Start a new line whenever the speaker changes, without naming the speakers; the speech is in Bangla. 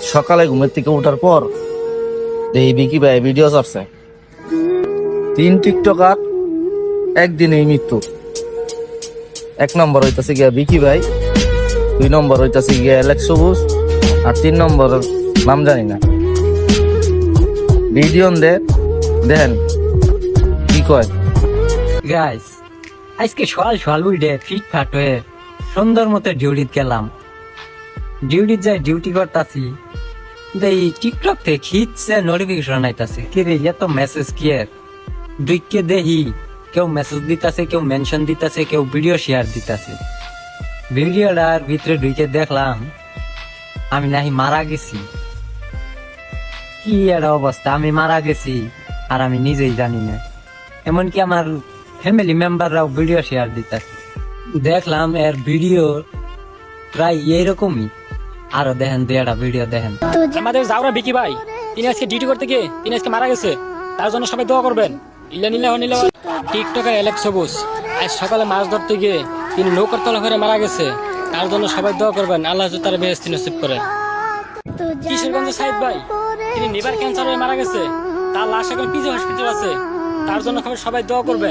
সকালে ঘুমের থেকে ওঠার পর এই বিকি ভাই ভিডিও ছাড়ছে 3 টিকটকার একদিনেই মৃত্যু। 1 নম্বর হইতাছে গিয়া বিকি ভাই, 2 নম্বর হইতাছে গিয়া অ্যালেক্স সবুজ, আর 3 নম্বর নাম জানি না। ভিডিও দেখেন কি কয়।
গাইস আজকে সকাল সকাল উঠে ফিটফাট হয়ে সুন্দর মতো ডিউটিতে গেলাম। ডিউটিতে যাই ডিউটি করতেছি, এই টিকটক থেকে খিচছে নোটিফিকেশন আইতাছে, কি রে এত মেসেজ কি এর? দুইকে দেখি কেউ মেসেজ দিতেছে, কেউ মেনশন দিতেছে, কেউ ভিডিও শেয়ার দিতেছে। ভিডিওটার ভিতরে ঢুকে দেখলাম আমি নাহি মারা গেছি। কি একটা অবস্থা, আমি মারা গেছি আর আমি নিজেই জানি না। এমনকি আমার ফ্যামিলি মেম্বাররাও ভিডিও শেয়ার দিতেছে। দেখলাম এর ভিডিও প্রায় এইরকমই, আরো দেখেন 2টা ভিডিও দেখেন।
আমাদের জাউরা বিকি ভাই, তিনি আজকে ডিউটি করতে গিয়ে তিনি আজকে মারা গেছে, তার জন্য সবাই দোয়া করবেন। টিকটকের অ্যালেক্স সবুজ আজ সকালে মাছ ধরতে গিয়ে তিনি নৌকার তলা করে মারা গেছে, তার জন্য সবাই দোয়া করবেন, আল্লাহ তার বেহেশত নসিব করে। কিশোরগঞ্জ সাইদ ভাই, তিনি লিভার ক্যান্সার হয়ে মারা গেছে, তার লাশ এখন পিজি হসপিটাল আছে, তার জন্য সবাই দোয়া করবেন।